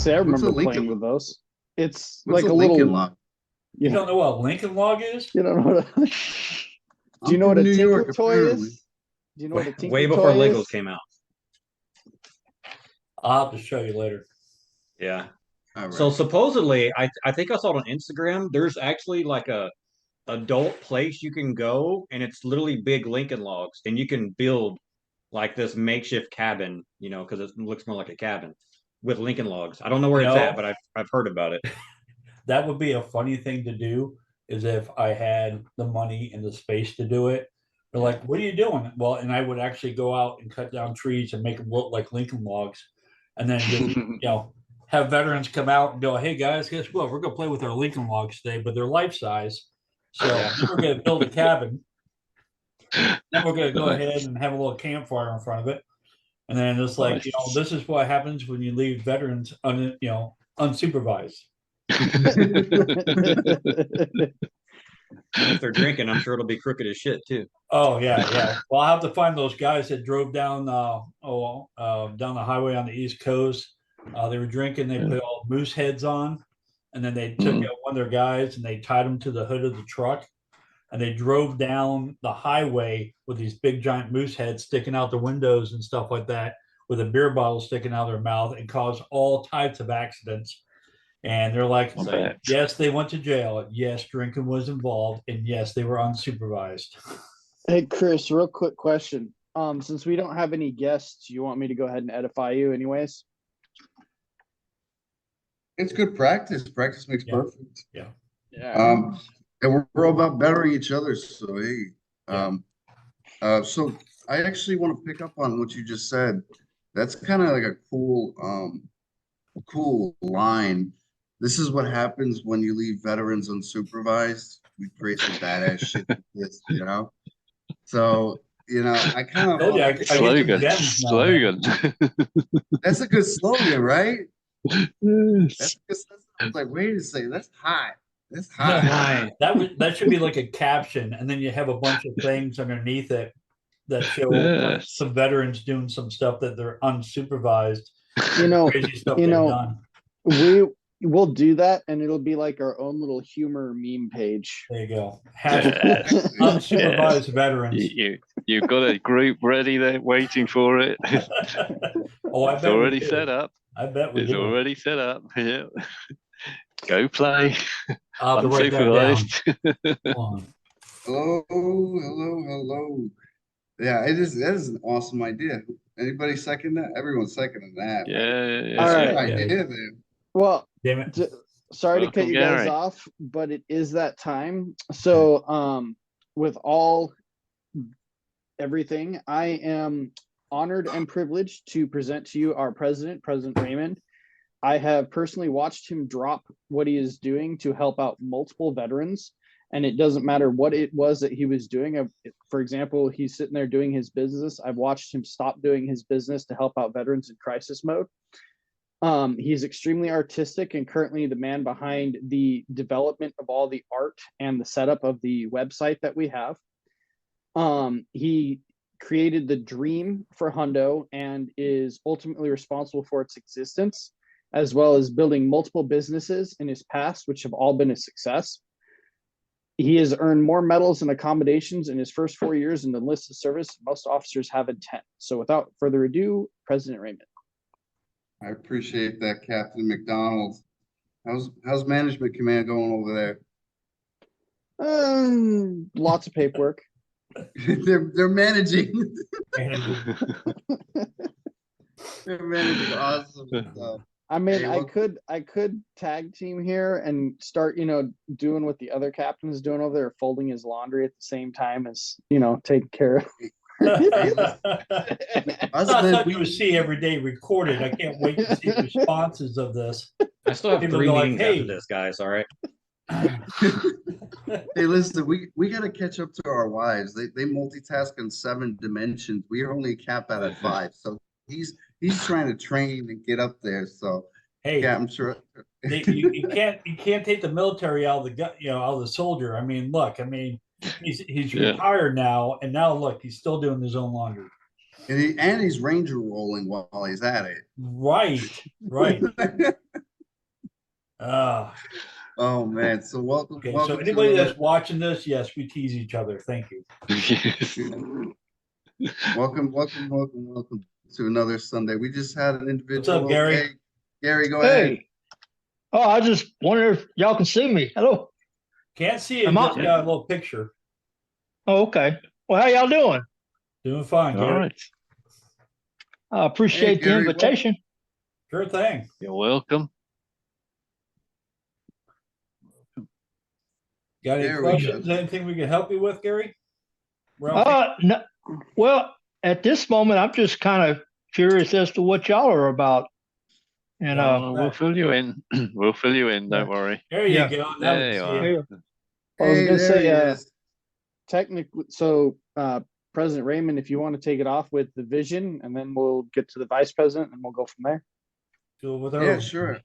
say I What's a remember playing Lincoln? with those. It's What's like a a Lincoln little. log? You You don't know what a Lincoln log is? you don't know what a, do you I'm know what from a New tinkle York, toy apparently. is? Do you know what a Way tinkle before toy Legos is? came out. I'll have to show you later. Yeah. All right. So supposedly, I think I saw it on Instagram. There's actually like a adult place you can go, and it's literally big Lincoln logs, and you can build like this makeshift cabin, because it looks more like a cabin with Lincoln logs. I don't know where it's at, but I've heard about it. That would be a funny thing to do is if I had the money and the space to do it. They're like, what are you doing? Well, and I would actually go out and cut down trees and make them look like Lincoln logs. And then just, have veterans come out and go, hey guys, guess what? We're gonna play with our Lincoln logs today, but they're life size. So we're gonna build a cabin. Then we're gonna go ahead and have a little campfire in front of it. And then it's like, this is what happens when you leave veterans unsupervised. And if they're drinking, I'm sure it'll be crooked as shit too. Oh yeah. Well, I'll have to find those guys that drove down down the highway on the East Coast. They were drinking. They put all moose heads on, and then they took out one of their guys and they tied him to the hood of the truck, and they drove down the highway with these big giant moose heads sticking out the windows and stuff like that, with a beer bottle sticking out of their mouth, and caused all types of accidents. And they're like, yes, they went to jail. Yes, drinking was involved. And yes, they were unsupervised. Hey, Chris, real quick question. Since we don't have any guests, you want me to go ahead and edify you anyways? It's good practice. Practice makes perfect. Yeah. Yeah. And we're all about bettering each other. So, hey, so I actually want to pick up on what you just said. That's kind of like a cool line. This is what happens when you leave veterans unsupervised. We create some badass shit like this, So, I kind of slogan. That's a good slogan, right? That's a good slogan. I was like, wait a second, that's hot. That's hot. That should be like a caption, and then you have a bunch of things underneath it that show some veterans doing some stuff that they're unsupervised. Crazy stuff they've done. We'll do that, and it'll be like our own little humor meme page. There you go. Unsupervised veterans. You've got a group ready there, waiting for it. It's already set up. I bet it's already set up. Yeah. Go play. I'll have to write that down. Hello. Yeah, that is an awesome idea. Anybody second that? Everyone's seconding that. Yeah. All right. Idea, man. Well, damn it. Sorry to cut you guys off, but it is that time. So, with everything, I am honored and privileged to present to you our president, President Raymond. I have personally watched him drop what he is doing to help out multiple veterans, and it doesn't matter what it was that he was doing. For example, he's sitting there doing his business. I've watched him stop doing his business to help out veterans in crisis mode. He's extremely artistic and currently the man behind the development of all the art and the setup of the website that we have. He created the dream for HUNDO and is ultimately responsible for its existence, as well as building multiple businesses in his past, which have all been a success. He has earned more medals and accommodations in his first 4 years in the enlisted service. Most officers have in 10. So without further ado, President Raymond. I appreciate that, Captain McDonald. How's management command going over there? Lots of paperwork. They're managing. They're managing awesome stuff. I mean, I could tag team here and start, doing what the other captain is doing over there, folding his laundry at the same time as, taking care of. That's something you see every day recorded. I can't wait to see the responses of this. I still have 3 meetings after this, guys. All right. Hey, listen, we got to catch up to our wives. They multitask in 7 dimensions. We are only capped out at 5. So he's trying to train and get up there. So hey, yeah, I'm sure you can't take the military out of the gut, out of the soldier. I mean, look, he's retired now, and now look, he's still doing his own laundry. And he's ranger rolling while he's at it. Right. Oh man! So welcome, Okay, so welcome to anybody another. that's watching this, yes, we tease each other. Thank you. Yes. Welcome to another Sunday. We just had an individual. What's up, Gary? Hey, Gary, go ahead. Hey. Oh, I just wonder if y'all can see me. Hello. Can't see it, Am I- just got a little picture. Oh, okay. Well, how y'all doing? Doing fine, All Gary. right. I appreciate the Gary, invitation. Sure thing. You're welcome. Got any There we questions? go. Anything we can help you with, Gary? Ralphie? No, well, at this moment, I'm just kind of curious as to what y'all are about. And Oh, we'll fill you in. We'll fill you in. Don't worry. There you Yeah. go. Now we There you see are. you. I was Hey, gonna there say, he is. technically, so President Raymond, if you want to take it off with the vision, and then we'll get to the vice president, and we'll go from there. Go with Yeah, her. sure.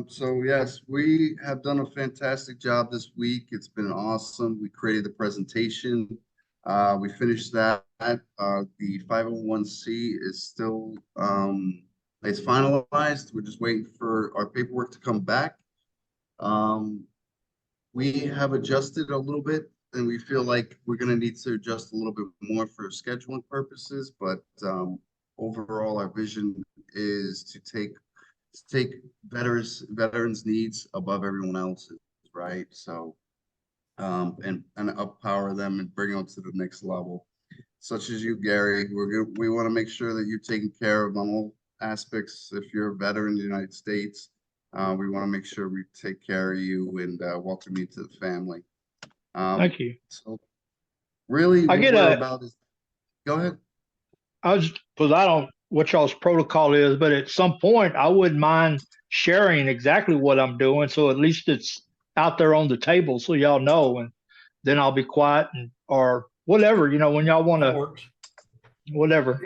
So yes, we have done a fantastic job this week. It's been awesome. We created the presentation. We finished that. The 501c is still it's finalized. We're just waiting for our paperwork to come back. We have adjusted a little bit, and we feel like we're going to need to adjust a little bit more for scheduling purposes. But overall, our vision is to take veterans needs above everyone else's, right? So and uppower them and bring them to the next level. Such as you, Gary, we want to make sure that you're taken care of on all aspects. If you're a veteran in the United States, we want to make sure we take care of you and welcome you to the family. thank you. So really, I what get we're a- about is, go ahead. Because I don't what y'all's protocol is, but at some point, I wouldn't mind sharing exactly what I'm doing. So at least it's out there on the table so y'all know. And then I'll be quiet or whatever, when y'all want That to, works. whatever.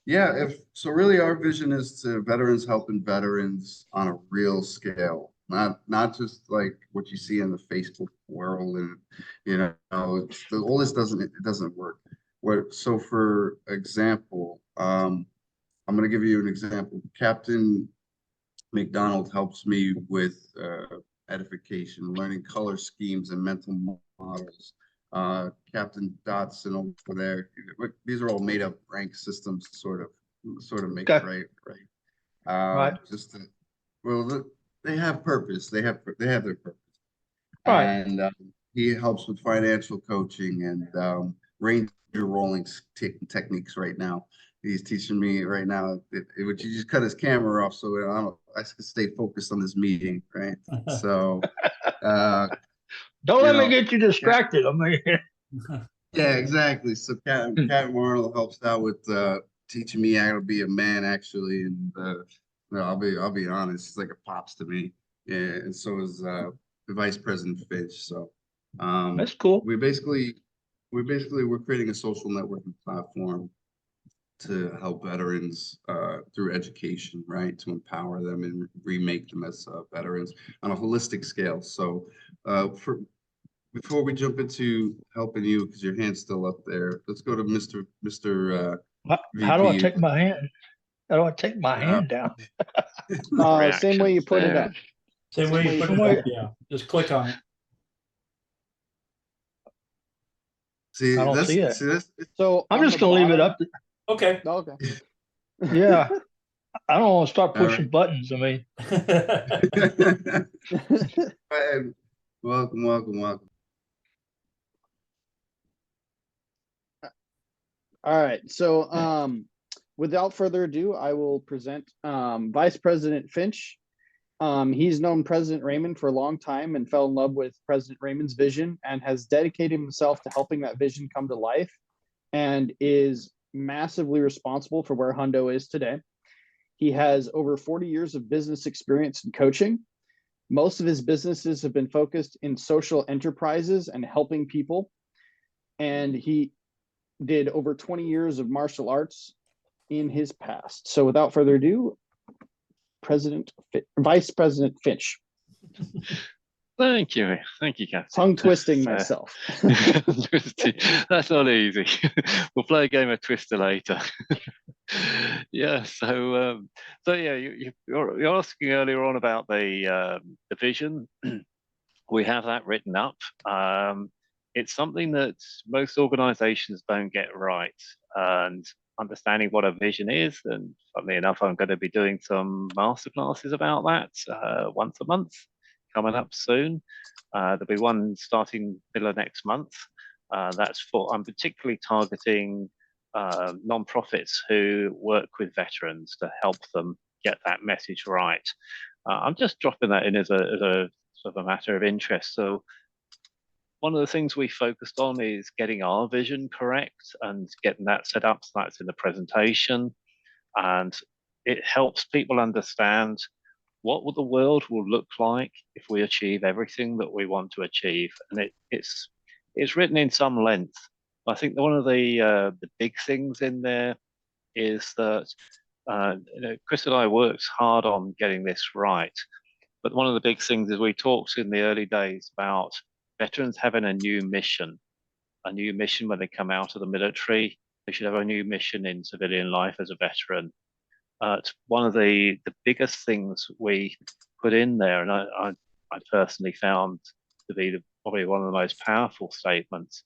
Yeah, so really our vision is to veterans helping veterans on a real scale, not just like what you see in the Facebook world and all this doesn't work. So for example, I'm gonna give you an example. Captain McDonald helps me with edification, learning color schemes and mental models. Captain Dotson over there. These are all made up rank systems, sort of make Okay. right. Right. They have purpose. They have their purpose. Right. And he helps with financial coaching and ranger rolling techniques right now. He's teaching me right now. Would you just cut his camera off so I can stay focused on this meeting, right? So. Don't let me get you distracted. I mean, Yeah, exactly. So Captain Arnold helps out with teaching me how to be a man, actually, and I'll be honest, he's like a pops to me. Yeah, and so is the Vice President Finch. So that's cool. we're creating a social networking platform to help veterans through education, right? To empower them and remake them as veterans on a holistic scale. So before we jump into helping you, because your hand's still up there, let's go to Mr. How do I VP. take my hand? How do I take my hand down? Same way you Reactions put it there. up. Same way you put it up, yeah. Just click on it. See, I don't that's see it. that's So I'm on just the going to leave it bottom- up. Okay. Okay. Yeah. I don't want to start All pushing right. buttons. I mean, And welcome. All right. So without further ado, I will present Vice President Finch. He's known President Raymond for a long time and fell in love with President Raymond's vision and has dedicated himself to helping that vision come to life and is massively responsible for where Hundo is today. He has over 40 years of business experience in coaching. Most of his businesses have been focused in social enterprises and helping people. And he did over 20 years of martial arts in his past. So without further ado, Vice President Finch. Thank you, Captain. Tongue twisting That's, myself. that's not easy. We'll play a game of Twister later. Yeah, so yeah, you're asking earlier on about the vision. We have that written up. It's something that most organizations don't get right, and understanding what a vision is. And funnily enough, I'm going to be doing some masterclasses about that once a month coming up soon. There'll be one starting middle of next month. I'm particularly targeting non-profits who work with veterans to help them get that message right. I'm just dropping that in as a sort of a matter of interest. So one of the things we focused on is getting our vision correct and getting that set up so that's in the presentation. And it helps people understand what the world will look like if we achieve everything that we want to achieve. And it's written in some length. I think one of the big things in there is that Chris and I worked hard on getting this right. But one of the big things is we talked in the early days about veterans having a new mission when they come out of the military. They should have a new mission in civilian life as a veteran. It's one of the biggest things we put in there, and I personally found to be probably one of the most powerful statements,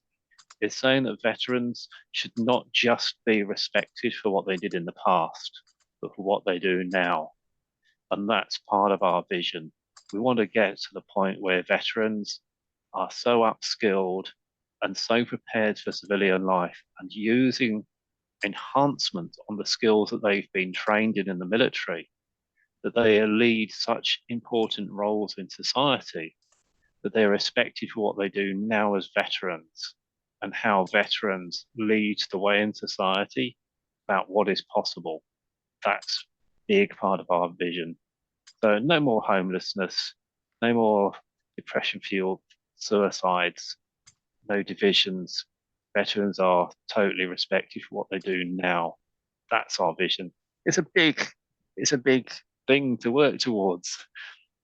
is saying that veterans should not just be respected for what they did in the past, but for what they do now. And that's part of our vision. We want to get to the point where veterans are so upskilled and so prepared for civilian life and using enhancement on the skills that they've been trained in the military, that they lead such important roles in society, that they're respected for what they do now as veterans and how veterans lead the way in society about what is possible. That's a big part of our vision. So no more homelessness, no more depression-fueled suicides, no divisions. Veterans are totally respected for what they do now. That's our vision. It's a big thing to work towards.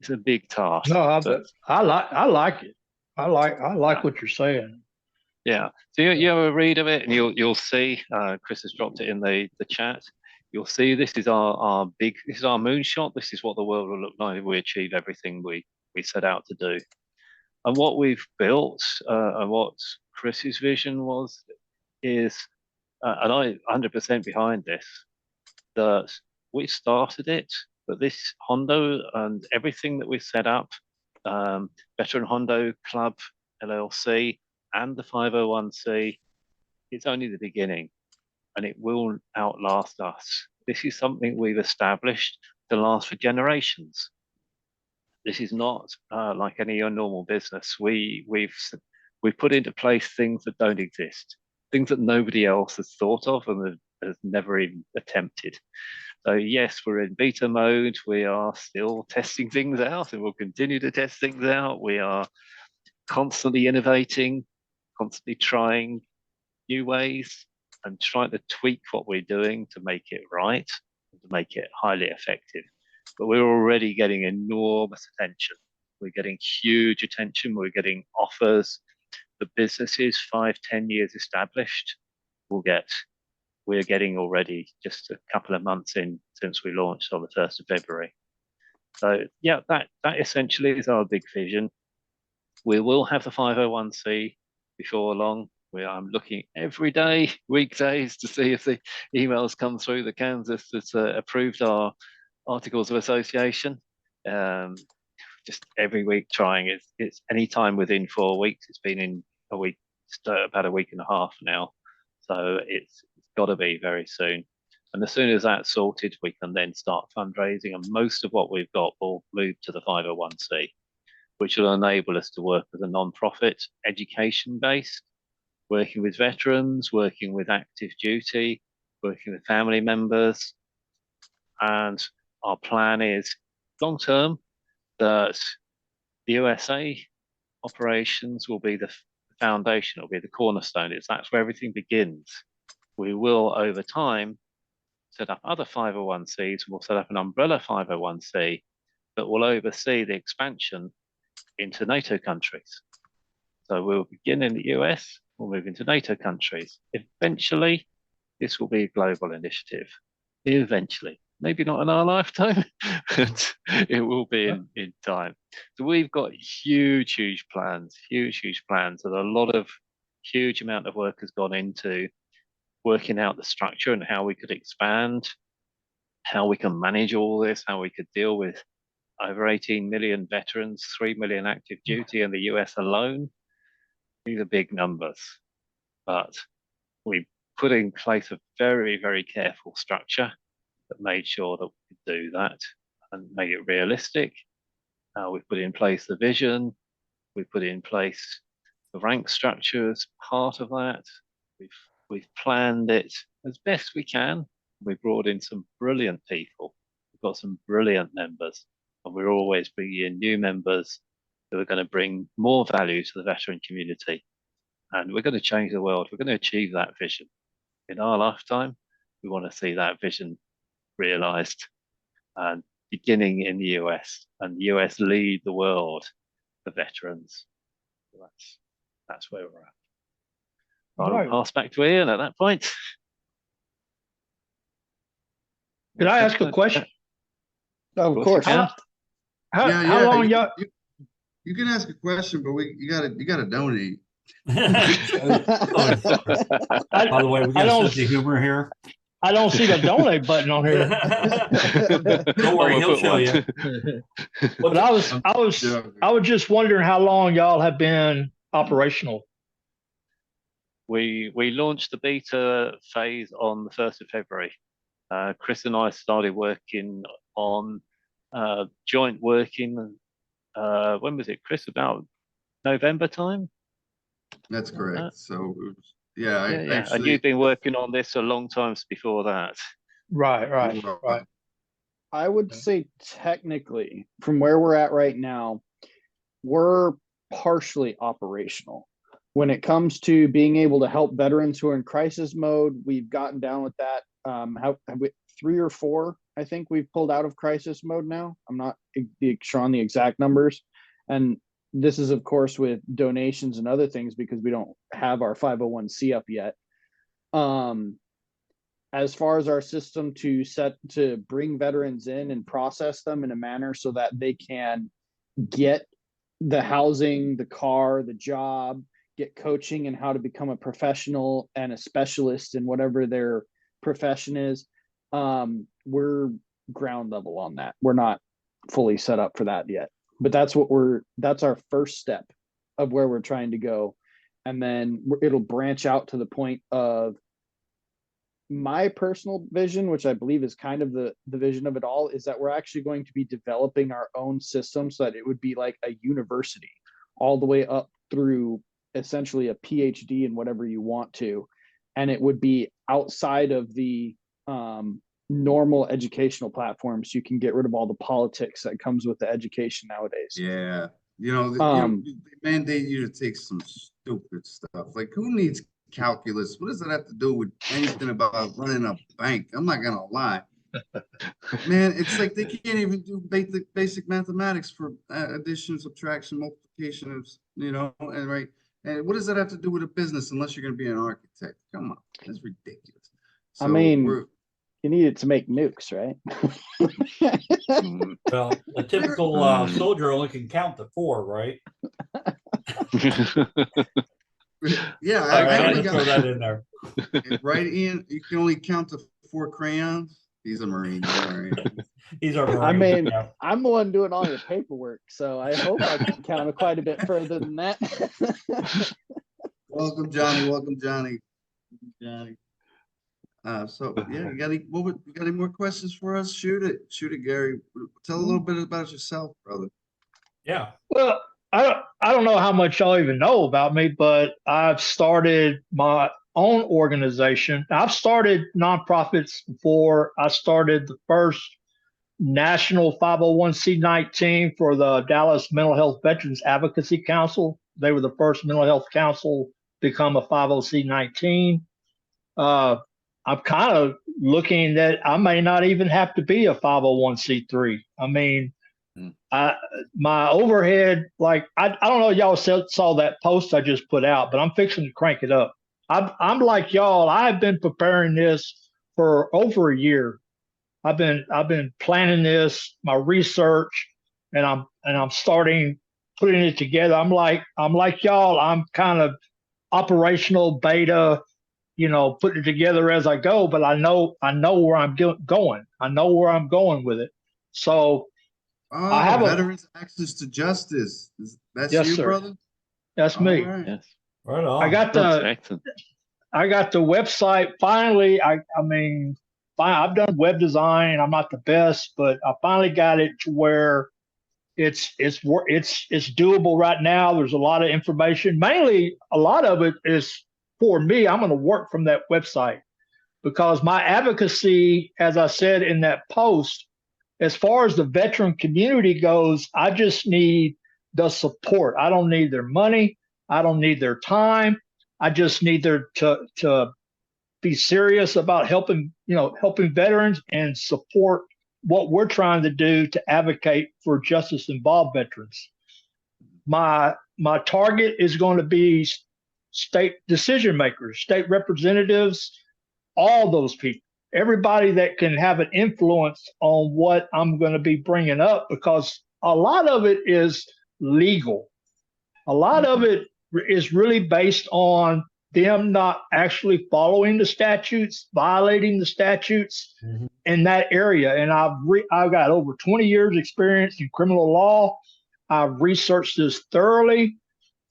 It's a big task. No, but I like it. I like Yeah. what you're saying. yeah. So you have a read of it, and you'll see. Chris has dropped it in the chat. You'll see this is our moonshot. This is what the world will look like if we achieve everything we set out to do. And what we've built, and what Chris's vision was, is, and I 100% behind this, that we started it, but this Hondo and everything that we set up, Veteran Hondo Club LLC and the 501c, it's only the beginning, and it will outlast us. This is something we've established to last for generations. This is not like any normal business. We've put into place things that don't exist, things that nobody else has thought of and has never even attempted. So yes, we're in beta mode. We are still testing things out, and we'll continue to test things out. We are constantly innovating, constantly trying new ways, and trying to tweak what we're doing to make it right, and to make it highly effective. But we're already getting enormous attention. We're getting huge attention. We're getting offers. The businesses 5-10 years established we're getting already just a couple of months in since we launched on the 1st of February. So yeah, that essentially is our big vision. We will have the 501c before long. I'm looking every day, weekdays, to see if the emails come through the Kansas that's approved our articles of association. Just every week trying. It's any time within 4 weeks. It's been in a week, about a week and a half now. So it's got to be very soon. And as soon as that's sorted, we can then start fundraising. And most of what we've got will move to the 501c, which will enable us to work as a non-profit, education-based, working with veterans, working with active duty, working with family members. And our plan is long-term that the USA operations will be the foundation, it'll be the cornerstone. That's where everything begins. We will, over time, set up other 501cs. We'll set up an umbrella 501c that will oversee the expansion into NATO countries. So we'll begin in the US, we'll move into NATO countries. Eventually, this will be a global initiative. Eventually, maybe not in our lifetime, but it will be in time. So we've got huge plans, huge plans, and a lot of huge amount of work has gone into working out the structure and how we could expand, how we can manage all this, how we could deal with over 18 million veterans, 3 million active duty in the US alone. These are big numbers, but we put in place a very careful structure that made sure that we could do that and make it realistic. We've put in place the vision, we put in place the rank structure as part of that. We've planned it as best we can. We brought in some brilliant people. We've got some brilliant members, and we're always bringing in new members who are going to bring more value to the veteran community. And we're going to change the world. We're going to achieve that vision. In our lifetime, we want to see that vision realized, and beginning in the US, and the US lead the world for veterans. So that's where we're at. I'll pass back to Ian at that point. Could I ask a question? Of course. How long y'all? You can ask a question, but you gotta donate. By the way, we got a sense of humor here. I don't see the donate button on here. Don't worry, he'll show you. But I was just wondering how long y'all have been operational. We launched the beta phase on the 1st of February. Chris and I started working on joint working. When was it, Chris? About November time? That's correct. So, yeah. And you've been working on this a long time before that. Right. I would say technically, from where we're at right now, we're partially operational. When it comes to being able to help veterans who are in crisis mode, we've gotten down with that. Have we, 3 or 4, I think we've pulled out of crisis mode now. I'm not sure on the exact numbers. And this is, of course, with donations and other things because we don't have our 501c up yet. As far as our system to bring veterans in and process them in a manner so that they can get the housing, the car, the job, get coaching and how to become a professional and a specialist in whatever their profession is, we're ground level on that. We're not fully set up for that yet, but that's our first step of where we're trying to go. And then it'll branch out to the point of my personal vision, which I believe is kind of the vision of it all, is that we're actually going to be developing our own system so that it would be like a university all the way up through essentially a PhD in whatever you want to. And it would be outside of the normal educational platforms. You can get rid of all the politics that comes with the education nowadays. Yeah. They mandate you to take some stupid stuff. Like, who needs calculus? What does that have to do with anything about running a bank? I'm not gonna lie. Man, it's like they can't even do basic mathematics for addition, subtraction, multiplication, and right. And what does that have to do with a business unless you're going to be an architect? Come on, that's ridiculous. So I mean, you need it to make nukes, right? Well, a typical soldier only can count to 4, right? Yeah, I only throw that in there. Right, Ian? You can only count to 4 crayons. He's a Marine. He's our Marine. I mean, I'm the one doing all your paperwork, so I hope I can count quite a bit further than that. Welcome, Johnny. So yeah, you got any more questions for us? Shoot it, Gary. Tell a little bit about yourself, brother. Yeah. Well, I don't know how much y'all even know about me, but I've started my own organization. I've started nonprofits before. I started the first national 501c19 for the Dallas Mental Health Veterans Advocacy Council. They were the first mental health council to become a 501c19. I'm kind of looking that I may not even have to be a 501c3. I mean, my overhead, like I don't know, y'all saw that post I just put out, but I'm fixing to crank it up. I'm like y'all. I've been preparing this for over a year. I've been planning this, my research, and I'm starting putting it together. I'm like y'all. I'm kind of operational beta, putting it together as I go. But I know where I'm going. I know where I'm going with it. So I Oh, have Veterans Access to Justice. That's yes, you, sir. brother? That's All me. right. Yes. Right I on. got That's the excellent. website finally. I mean, I've done web design. I'm not the best, but I finally got it to where it's doable right now. There's a lot of information. Mainly, a lot of it is for me. I'm going to work from that website because my advocacy, as I said in that post, as far as the veteran community goes, I just need the support. I don't need their money. I don't need their time. I just need their to be serious about helping veterans and support what we're trying to do to advocate for justice involved veterans. My target is going to be state decision makers, state representatives, all those people, everybody that can have an influence on what I'm going to be bringing up, because a lot of it is legal. A lot of it is really based on them not actually following the statutes, violating the statutes Mhm. in that area. And I've got over 20 years experience in criminal law. I've researched this thoroughly,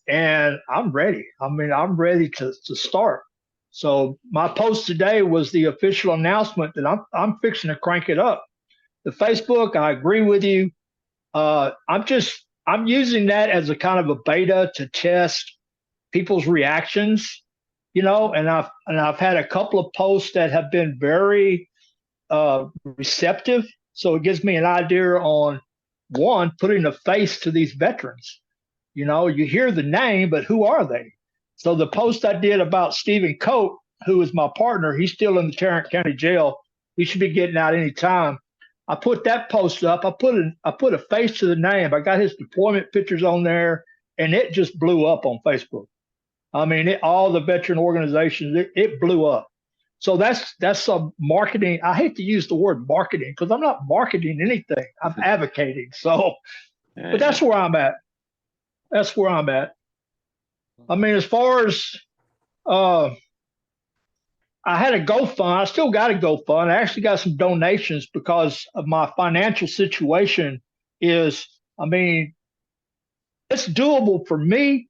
and I'm ready. I mean, I'm ready to start. So my post today was the official announcement that I'm fixing to crank it up. The Facebook, I agree with you. I'm using that as a kind of a beta to test people's reactions, and I've had a couple of posts that have been very receptive. So it gives me an idea on one, putting a face to these veterans. You hear the name, but who are they? So the post I did about Stephen Coate, who is my partner, he's still in the Tarrant County Jail. He should be getting out any time. I put that post up. I put a face to the name. I got his deployment pictures on there, and it just blew up on Facebook. I mean, all the veteran organizations, it blew up. So that's some marketing. I hate to use the word marketing because I'm not marketing anything. I'm advocating. So, but that's where I'm at. That's where I'm at. I mean, as far as uh, I had a GoFund. I still got a GoFund. I actually got some donations because of my financial situation. I mean, it's doable for me,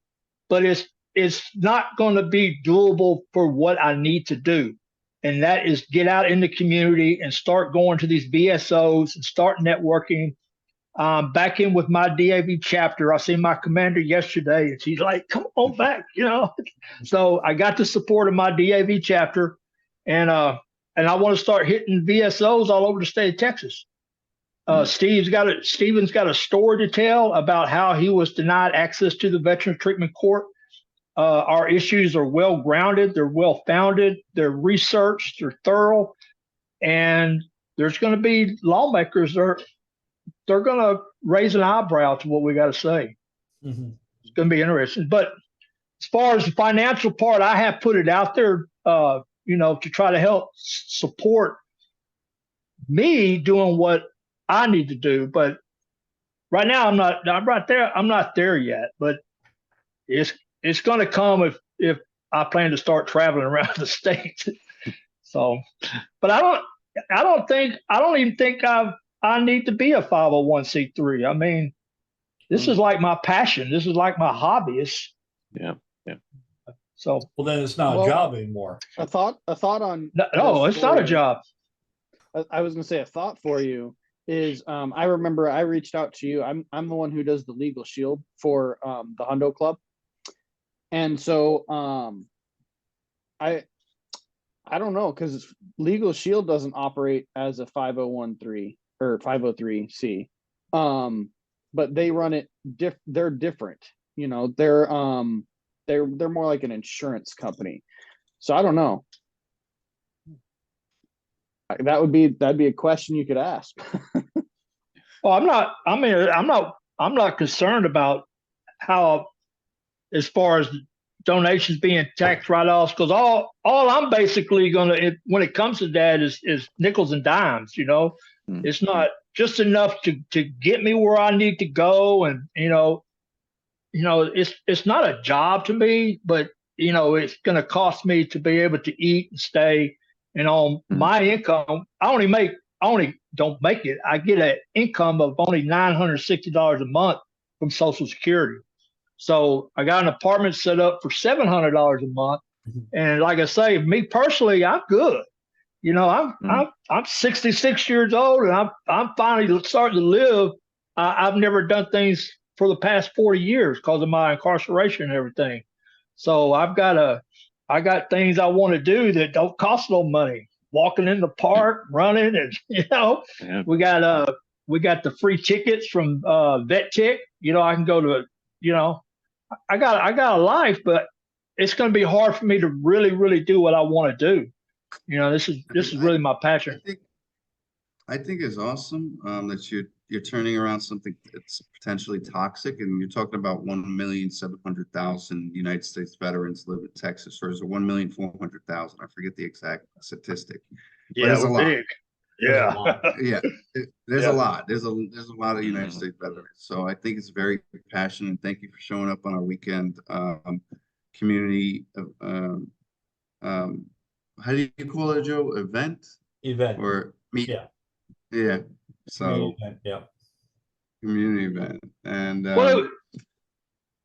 but it's not going to be doable for what I need to do, and that is get out in the community and start going to these VSOs and start networking. Back in with my DAV chapter. I seen my commander yesterday, and she's like, "Come on back," So I got the support of my DAV chapter, and I want to start hitting VSOs all over the state of Texas. Steven's got a story to tell about how he was denied access to the Veterans Treatment Court. Our issues are well grounded, they're well founded, they're researched, they're thorough, and there's going to be lawmakers they're going to raise an eyebrow to what we got to say. Mhm. It's going to be interesting. But as far as the financial part, I have put it out there, to try to help support me doing what I need to do. But right now, I'm right there. I'm not there yet. But it's going to come if I plan to start traveling around the state. So, but I don't even think I need to be a 501c3. I mean, this is like my passion. This is like my hobby. Yeah. So Well, then it's not Well, a job anymore. A thought on no, this it's not a for you. job. I was gonna say a thought for you is I remember I reached out to you. I'm the one who does the legal shield for the Hundo Club. And so I don't know, because Legal Shield doesn't operate as a 5013 or 503c. But they run it they're different. They're more like an insurance company. So I don't know. That'd be a question you could ask. Oh, I'm not. I mean, I'm not concerned about how, as far as donations being tax write-offs, because all I'm basically gonna, when it comes to that, is nickels and dimes. Mm. It's not just enough to get me where I need to go, and it's not a job to me, but it's gonna cost me to be able to eat and stay, and on my income, I only don't make it. I get an income of only $960 a month from Social Security. So I got an apartment set up for $700 a month, and like I say, me personally, I'm good. I'm 66 years old, and I'm finally starting to live. I've never done things for the past 40 years because of my incarceration and everything. So I got things I want to do that don't cost no money. Walking in the park, running, and Yeah. we got the free tickets from Vet Tech. I can go to I got a life, but it's going to be hard for me to really, really do what I want to do. This is really my passion. I think it's awesome that you're turning around something that's potentially toxic, and you're talking about 1,700,000 United States veterans live in Texas, or is it 1,400,000? I forget the exact statistic. But it's a lot. Big. Yeah. Yeah, there's Yeah. a lot. There's a lot of United States veterans. So I think it's very passionate. Thank you for showing up on our weekend community. How do you call it, Joe? Event Event. or meet? Yeah. Yeah. So Yeah. community event. And Well,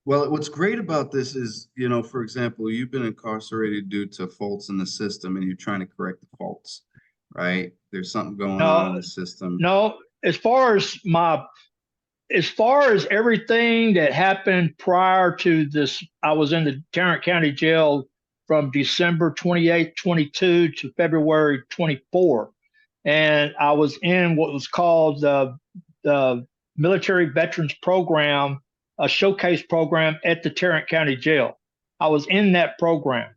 well, what's great about this is, for example, you've been incarcerated due to faults in the system, and you're trying to correct the faults, right? There's something going on in the system. no, as far as everything that happened prior to this, I was in the Tarrant County Jail from December 28, 22 to February 24. And I was in what was called the Military Veterans Program, a showcase program at the Tarrant County Jail. I was in that program.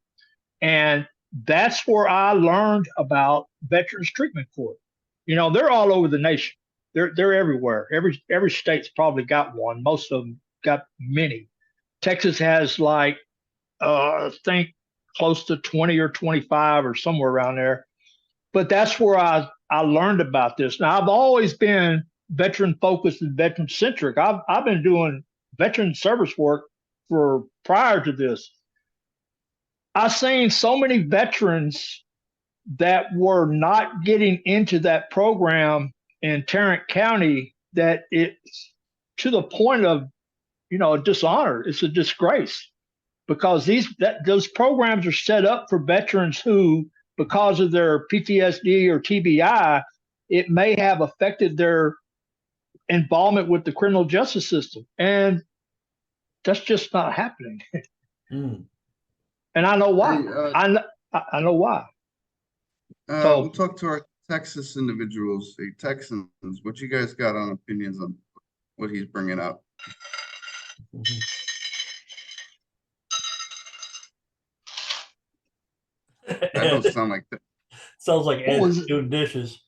And that's where I learned about Veterans Treatment Court. They're all over the nation. They're everywhere. Every state's probably got one. Most of them got many. Texas has I think close to 20 or 25 or somewhere around there. But that's where I learned about this. Now, I've always been veteran focused and veteran centric. I've been doing veteran service work for prior to this. I've seen so many veterans that were not getting into that program in Tarrant County that it's to the point of, a dishonor. It's a disgrace because those programs are set up for veterans who, because of their PTSD or TBI, it may have affected their involvement with the criminal justice system. And that's just not happening. Mm. And I know why. Hey, I know why. we'll talk to our Texas individuals, the Texans. What you guys got on opinions on what he's bringing up? That don't sound like that. Sounds like What was Ed's it? doing dishes.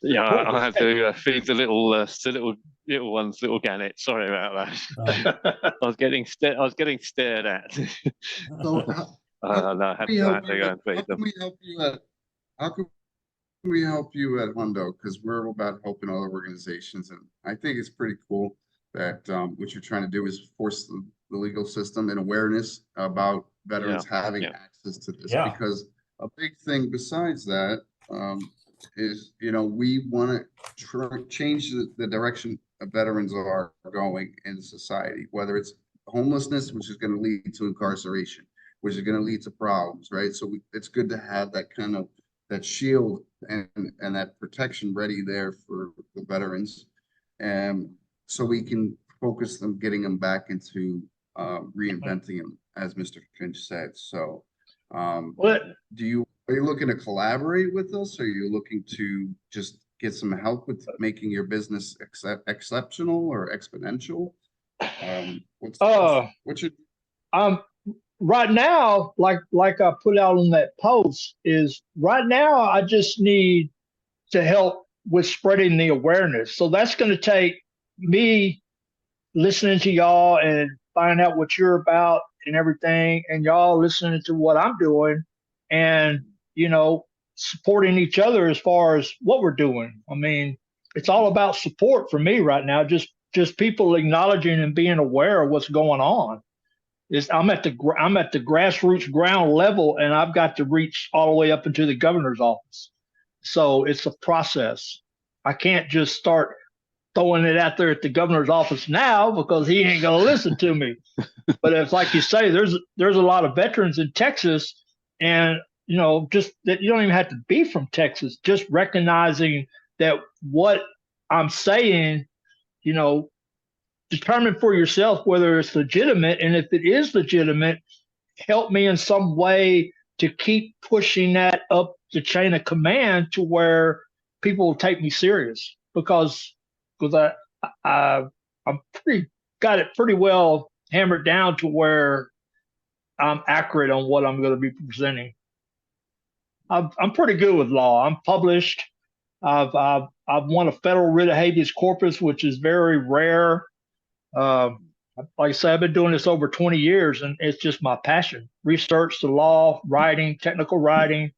Yeah, What I was had to feed the little ones, little gannets. Sorry about that. I was getting stared at. So No, I had to go and feed them. How can we help you at HUNDO? Because we're about helping other organizations, and I think it's pretty cool that what you're trying to do is force the legal system and awareness about veterans having access to this. Yeah. Because a big thing besides that is, we want to change the direction veterans are going in society, whether it's homelessness, which is going to lead to incarceration, which is going to lead to problems, right? So it's good to have that kind of that shield and that protection ready there for the veterans, and so we can focus them, getting them back into reinventing them, as Mr. Finch said. So, What? are you looking to collaborate with us? Or are you looking to just get some help with making your business exceptional or exponential? What's your Right now, like I put out on that post, is right now I just need to help with spreading the awareness. So that's going to take me listening to y'all and finding out what you're about and everything, and y'all listening to what I'm doing, and supporting each other as far as what we're doing. I mean, it's all about support for me right now. Just people acknowledging and being aware of what's going on. I'm at the grassroots ground level, and I've got to reach all the way up into the governor's office. So it's a process. I can't just start throwing it out there at the governor's office now because he ain't gonna listen to me. But it's like you say, there's a lot of veterans in Texas, and just that you don't even have to be from Texas. Just recognizing that what I'm saying, determine for yourself whether it's legitimate, and if it is legitimate, help me in some way to keep pushing that up the chain of command to where people will take me serious, because I'm got it pretty well hammered down to where I'm accurate on what I'm going to be presenting. I'm pretty good with law. I'm published. I've won a federal writ of habeas corpus, which is very rare. Like I said, I've been doing this over 20 years, and it's just my passion. Research, the law, writing, technical writing.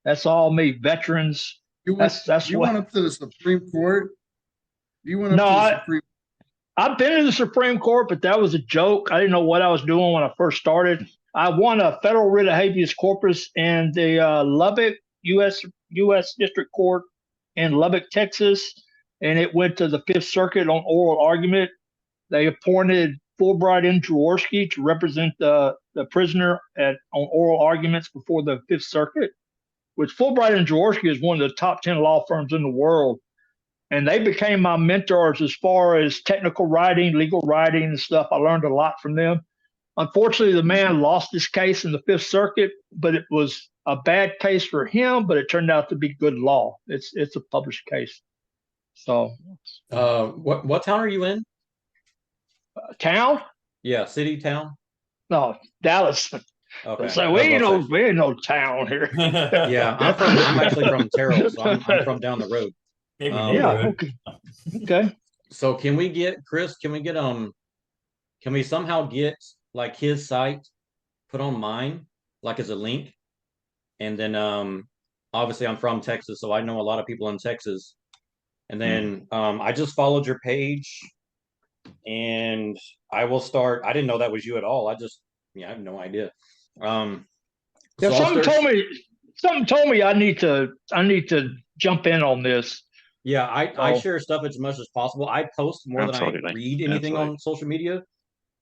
That's all me. Veterans. You went up to the Supreme Court? You went up to the Supreme Court? I've been in the Supreme Court, but that was a joke. I didn't know what I was doing when I first started. I won a federal writ of habeas corpus in the Lubbock, U.S. District Court in Lubbock, Texas, and it went to the Fifth Circuit on oral argument. They appointed Fulbright and Jaworski to represent the prisoner on oral arguments before the Fifth Circuit, which Fulbright and Jaworski is one of the top 10 law firms in the world. And they became my mentors as far as technical writing, legal writing and stuff. I learned a lot from them. Unfortunately, the man lost this case in the Fifth Circuit, but it was a bad case for him, but it turned out to be good law. It's a published case. So what town are you in? Town? Yeah, city, town. No, Dallas. Okay. So we ain't no town here. Yeah, I'm actually from Terrell, so I'm from down the road. Yeah. Okay. So can we get Chris? Can we somehow get like his site put on mine, like as a link? And then obviously I'm from Texas, so I know a lot of people in Texas. And then I just followed your page, and I will start. I didn't know that was you at all. I have no idea. Yeah, so something told me I need to jump in on this. Yeah, I share stuff as much as possible. I post more than I read anything on social media,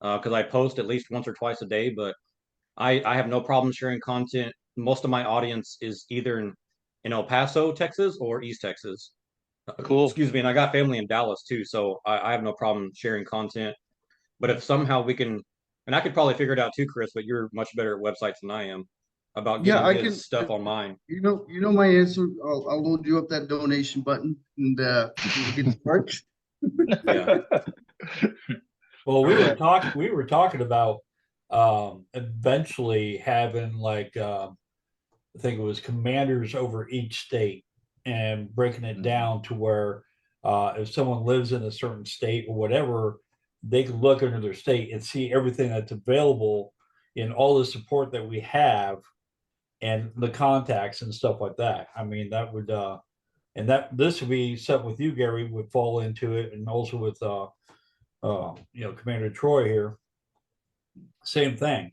because I post at least once or twice a day. But I have no problem sharing content. Most of my audience is either in El Paso, Texas, or East Texas. Cool. Excuse me, and I got family in Dallas too, so I have no problem sharing content. But if somehow we can, and I could probably figure it out too, Chris, but you're much better at websites than I am about getting his stuff on mine. You know my answer. I'll load you up that donation button and we'll get started. Yeah. Well, we were talking about eventually having like I think it was commanders over each state, and breaking it down to where if someone lives in a certain state or whatever, they can look under their state and see everything that's available in all the support that we have and the contacts and stuff like that. I mean, that would and that this would be something with you, Gary, would fall into it, and also with Commander Troy here. Same thing,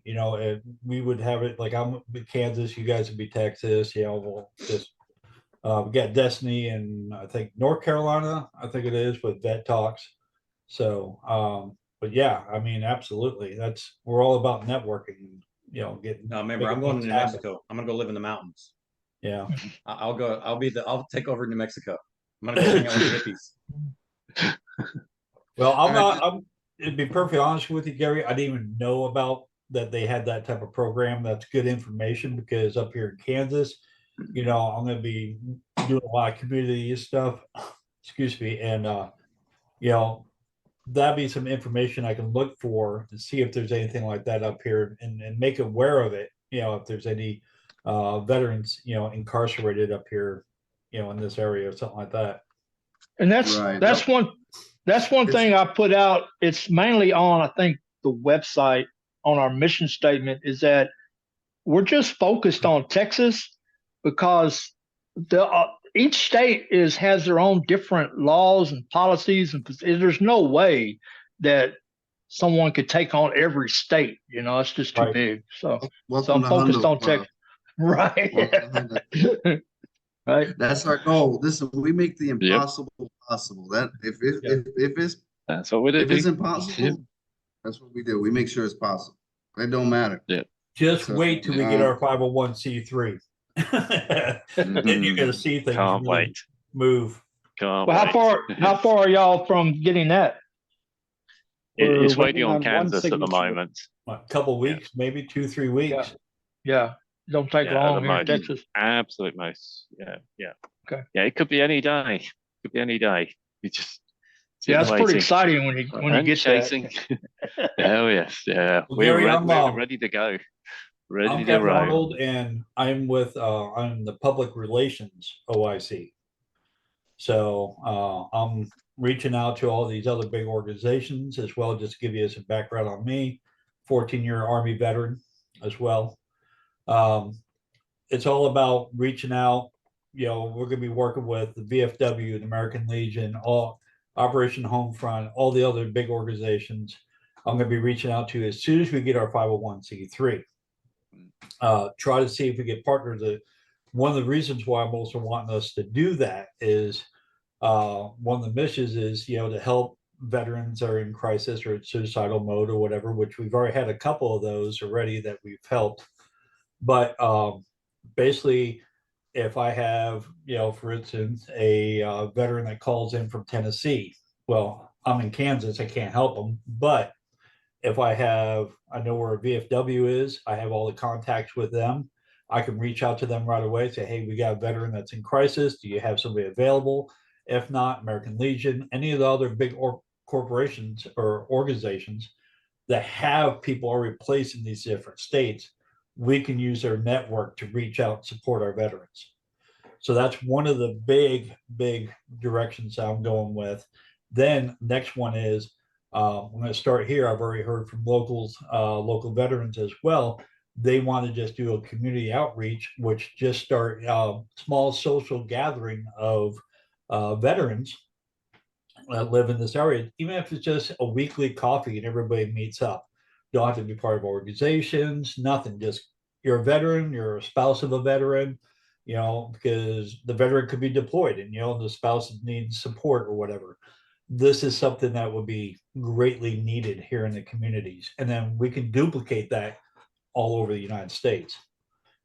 we would have it like I'm in Kansas, you guys would be Texas, we'll just we got Destiny and I think North Carolina, I think it is, with Vet Talks. So but yeah, I mean, absolutely, we're all about networking, getting. No, remember, I'm going to New Mexico. I'm gonna go live in the mountains. Yeah. I'll take over New Mexico. I'm gonna go hang out with hippies. Well, to be perfectly honest with you, Gary, I didn't even know about that they had that type of program. That's good information, because up here in Kansas, I'm going to be doing a lot of community stuff. Excuse me. And, that'd be some information I can look for to see if there's anything like that up here, and make aware of it. If there's any veterans, incarcerated up here, in this area or something like that. And that's Right. that's one It's- thing I put out. It's mainly on, I think, the website on our mission statement, is that we're just focused on Texas because each state has their own different laws and policies, and there's no way that someone could take on every state. It's just too Right. big. So Welcome I'm to focused Hundo on Club. Texas. Right. Welcome to Hundo. Right. That's our goal. We make the impossible possible. That if That's what we do. it's impossible, that's what we do. We make sure it's possible. It don't matter. Just So, wait till we get our 501c3. Then you're gonna see things Can't really wait. move. Can't Well, wait. how far are y'all from getting that? It's We're waiting on waiting on one Kansas at the signature. moment. A couple weeks, maybe 2-3 weeks. Yeah. It don't take Yeah, at long the here in most. Texas. Absolute most. Yeah. Okay. Yeah, it could be any day. Could be any day. You just sit Yeah, it's pretty waiting exciting when you and get chasing. Oh yes, yeah. Well, We're, Gary, I'm, we're ready to go. Ready I'm to Kevin roll. Arnold, and I'm with I'm the Public Relations OIC. So I'm reaching out to all these other big organizations as well, just to give you some background on me. 14-year Army veteran as well. It's all about reaching out. We're going to be working with the VFW, the American Legion, all Operation Homefront, all the other big organizations. I'm going to be reaching out to as soon as we get our 501c3. Try to see if we get partners. One of the reasons why I'm also wanting us to do that is one of the missions is to help veterans that are in crisis or suicidal mode or whatever, which we've already had a couple of those already that we've helped. But basically, if I have, for instance, a veteran that calls in from Tennessee, well, I'm in Kansas, I can't help them. But if I know where a VFW is, I have all the contacts with them. I can reach out to them right away, say, hey, we got a veteran that's in crisis. Do you have somebody available? If not, American Legion, any of the other big corporations or organizations that have people already placed in these different states, we can use their network to reach out and support our veterans. So that's one of the big directions I'm going with. Then next one is I'm going to start here. I've already heard from local veterans as well. They want to just do a community outreach, which just start small social gathering of veterans that live in this area, even if it's just a weekly coffee and everybody meets up. Don't have to be part of organizations, nothing. Just you're a veteran, you're a spouse of a veteran, because the veteran could be deployed and, the spouse needs support or whatever. This is something that would be greatly needed here in the communities. And then we can duplicate that all over the United States.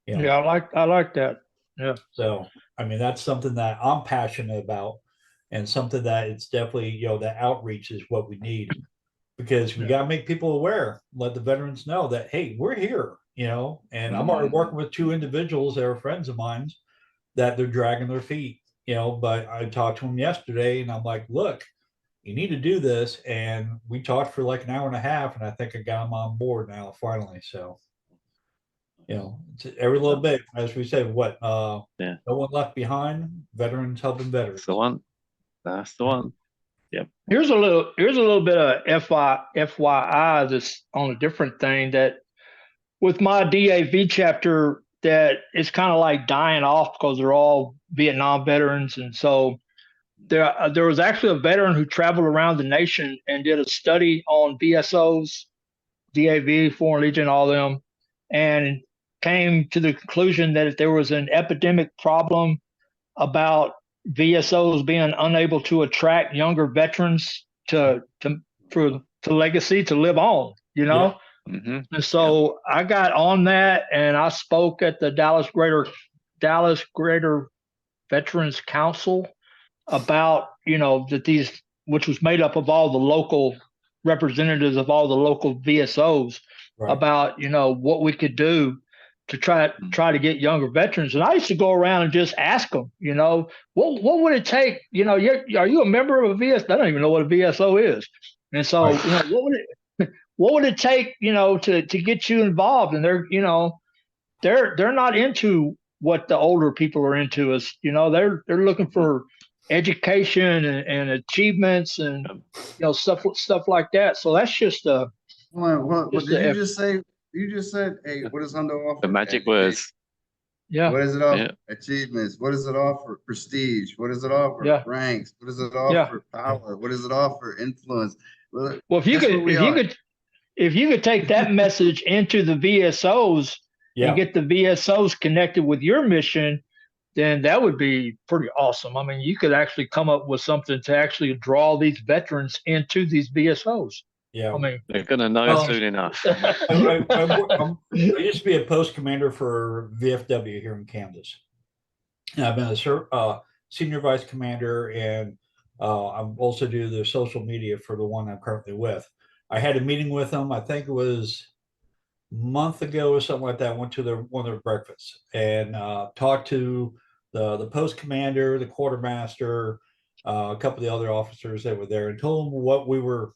Yeah, I like that. Yeah. So, that's something that I'm passionate about, and something that it's definitely, the outreach is what we need, because we got to make people aware, let the veterans know that, hey, we're here, and I'm already working with 2 individuals that are friends of mine that they're dragging their feet, but I talked to them yesterday and I'm like, look, you need to do this. And we talked for like an hour and a half, and I think I got them on board now finally. So, every little bit, as we said, no one left behind, veterans helping veterans. That's the one. That's the one. Yep. Here's a little bit of FYI that's on a different thing, that with my DAV chapter, that it's kind of like dying off because they're all Vietnam veterans. And so there was actually a veteran who traveled around the nation and did a study on VSOs, DAV, Foreign Legion, all of them, and came to the conclusion that if there was an epidemic problem about VSOs being unable to attract younger veterans to legacy, to live on, Yeah. Mm-hmm. And so I got on that, and I spoke at the Dallas Greater Veterans Council about, that which was made up of all the local representatives of all the local VSOs, Right. about, what we could do to try to get younger veterans. And I used to go around and just ask them, what would it take? Are you a member of a VSO? I don't even know what a VSO is. And so, Right. what would it take, to get you involved? And they're not into what the older people are into. They're looking for education and achievements and stuff like that. So that's just a What Just did the you eff- just say? You just said, hey, what does Hundo offer? The magic Education. words. yeah, What does it offer? Yeah. Achievements. What does it offer? Prestige. What does it offer? Yeah. Ranks. What does it Yeah. offer? Power. What does it offer? Influence. Well, Well, if you guess what could we if you are? could if you could take that message into the VSOs Yeah. and get the VSOs connected with your mission, then that would be pretty awesome. I mean, you could actually come up with something to actually draw these veterans into these VSOs. Yeah. I mean, They're going to know Um, soon enough. I used to be a post commander for VFW here in Kansas. And I've been a senior vice commander, and I'm also do the social media for the one I'm currently with. I had a meeting with them. I think it was a month ago or something like that. I went to one of their breakfasts and talked to the post commander, the quartermaster, a couple of the other officers that were there, and told them what we were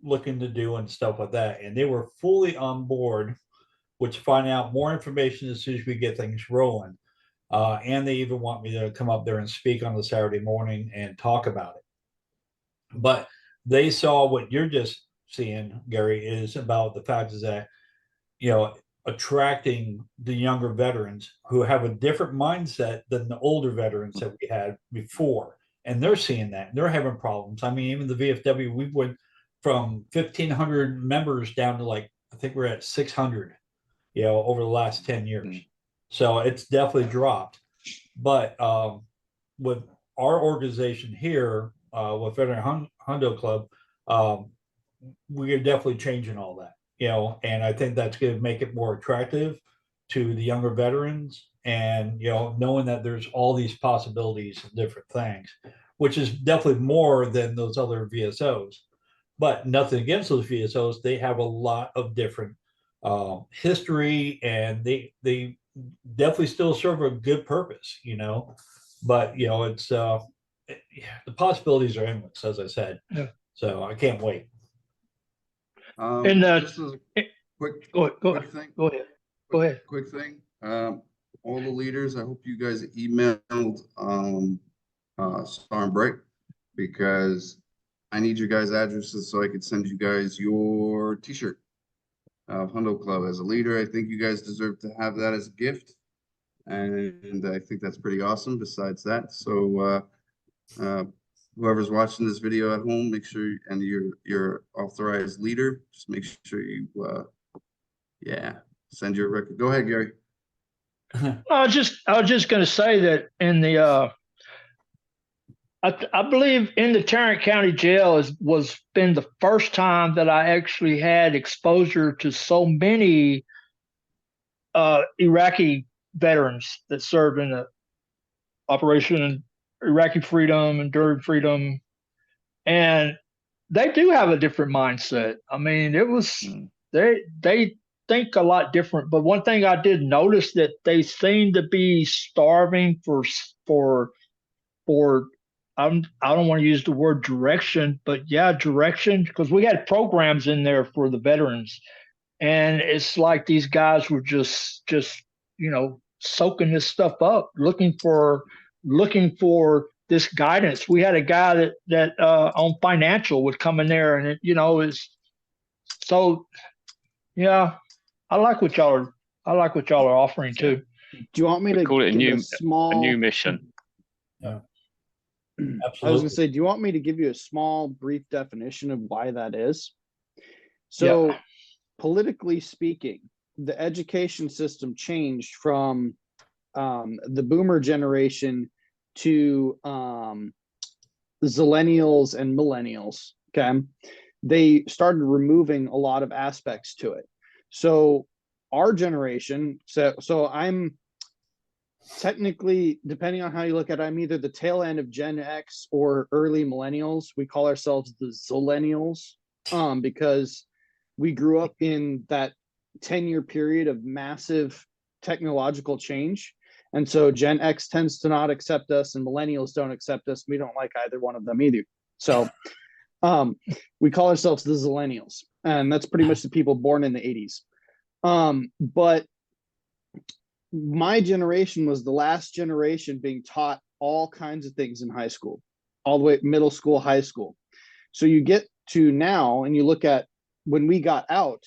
looking to do and stuff like that. And they were fully on board, which find out more information as soon as we get things rolling. And they even want me to come up there and speak on the Saturday morning and talk about it. But they saw what you're just seeing, Gary, is about the fact is that, attracting the younger veterans who have a different mindset than the older veterans that we had before. And they're seeing that. They're having problems. I mean, even the VFW, we went from 1,500 members down to I think we're at 600, over the last 10 years. So it's definitely dropped. But with our organization here, with Veteran Hundo Club, we are definitely changing all that, and I think that's going to make it more attractive to the younger veterans, and knowing that there's all these possibilities and different things, which is definitely more than those other VSOs. But nothing against those VSOs, they have a lot of different history, and they definitely still serve a good purpose, but it's the possibilities are endless, as I said. Yeah. So I can't wait. And Just as a quick go thing. Go ahead. Quick thing. All the leaders, I hope you guys emailed Star and Break, because I need your guys' addresses so I could send you guys your t-shirt of Hundo Club. As a leader, I think you guys deserve to have that as a gift. And I think that's pretty awesome besides that. So whoever's watching this video at home, make sure, and your authorized leader, just make sure you send your record. Go ahead, Gary. I was just going to say that in the I believe in the Tarrant County Jail was been the first time that I actually had exposure to so many Iraqi veterans that served in the Operation Iraqi Freedom, Enduring Freedom, and they do have a different mindset. I mean, it was they think a lot different. But one thing I did notice that they seem to be starving for I don't want to use the word direction, but yeah, direction, because we had programs in there for the veterans, and it's like these guys were just soaking this stuff up, looking for this guidance. We had a guy that on financial would come in there, and it is so. Yeah, I like what y'all are offering too. Do you want me to call it a new mission? Yeah. I was Absolutely. gonna say, do you want me to give you a small, brief definition of why that is? So, politically speaking, the education system changed from the boomer generation to the zillennials and millennials. Okay. They started removing a lot of aspects to it. So our generation, so I'm technically, depending on how you look at it, I'm either the tail end of Gen X or early millennials. We call ourselves the zillennials because we grew up in that 10-year period of massive technological change. And so Gen X tends to not accept us, and millennials don't accept us. We don't like either one of them either. So we call ourselves the zillennials, and that's pretty much the people born in the 80s. But my generation was the last generation being taught all kinds of things in high school. all the way middle school, high school. So you get to now and you look at when we got out,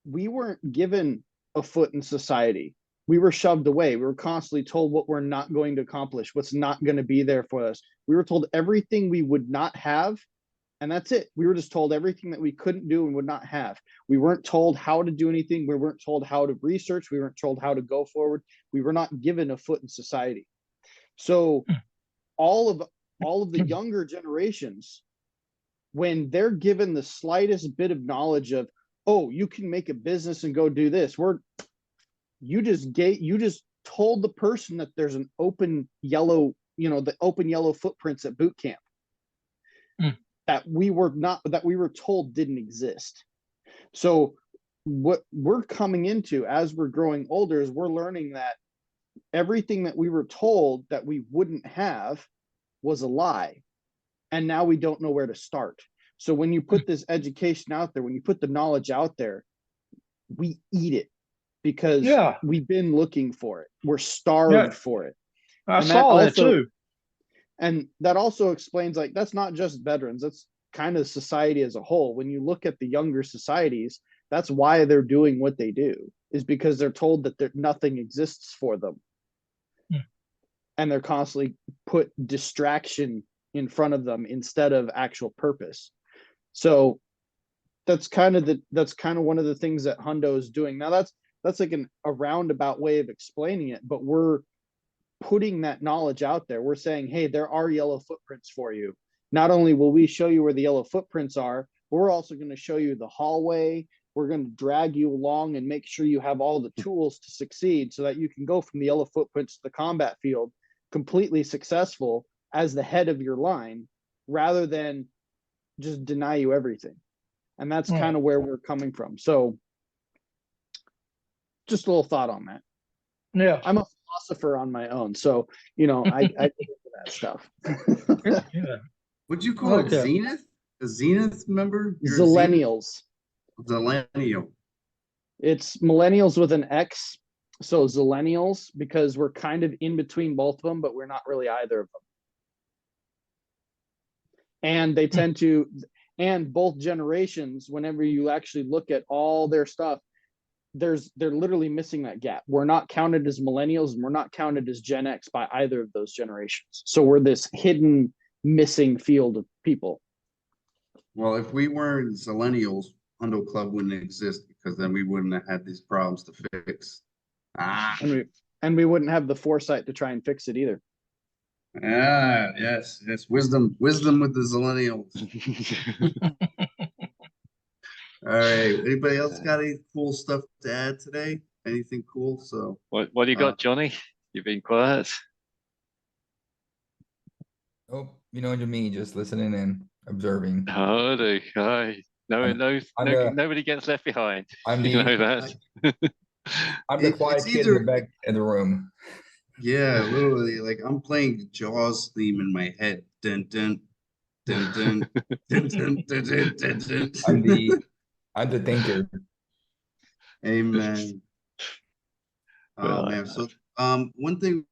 we weren't given a foot in society. We were shoved away. We were constantly told what we're not going to accomplish, what's not going to be there for us. We were told everything we would not have, and that's it. We were just told everything that we couldn't do and would not have. We weren't told how to do anything. We weren't told how to research. We weren't told how to go forward. We were not given a foot in society. So all of the younger generations, when they're given the slightest bit of knowledge of, oh, you can make a business and go do this, you just told the person that there's an open yellow, the open yellow footprints at boot camp that we were told didn't exist. So what we're coming into as we're growing older is we're learning that everything that we were told that we wouldn't have was a lie. And now we don't know where to start. So when you put this education out there, when you put the knowledge out there, we eat it because we've been looking for it. We're starved for it. I saw that too. And that also explains, like, that's not just veterans, that's kind of society as a whole. When you look at the younger societies, that's why they're doing what they do, is because they're told that nothing exists for them. And they're constantly put distraction in front of them instead of actual purpose. So that's kind of one of the things that Hundo is doing. Now that's like a roundabout way of explaining it, but we're putting that knowledge out there. We're saying, hey, there are yellow footprints for you. Not only will we show you where the yellow footprints are, we're also going to show you the hallway. We're going to drag you along and make sure you have all the tools to succeed so that you can go from the yellow footprints to the combat field completely successful as the head of your line, rather than just deny you everything. And that's kind of where we're coming from. So just a little thought on that. Yeah. I'm a philosopher on my own, so I get into that stuff. Would you call it Zenith? A Zenith member? Zillennials. Zillennial. It's millennials with an X. So Zillennials, because we're kind of in between both of them, but we're not really either of them. And they tend to, and both generations, whenever you actually look at all their stuff, they're literally missing that gap. We're not counted as millennials and we're not counted as Gen X by either of those generations. So we're this hidden, missing field of people. Well, if we weren't Zillennials, Hundo Club wouldn't exist, because then we wouldn't have had these problems to fix. And we wouldn't have the foresight to try and fix it either. Yes. Wisdom with the Zillennials. All right. Anybody else got any cool stuff to add today? Anything cool? So what do you got, Johnny? You've been quiet. Oh, you know what I mean? Just listening and observing. Howdy. Hi. Nobody gets left behind. I'm You know that. I'm the quiet kid in the back of the room. Yeah, literally, like I'm playing the Jaws theme in my head. Dun dun dun dun dun dun dun dun dun dun. I'm the thinker. Amen. Oh man. So one thing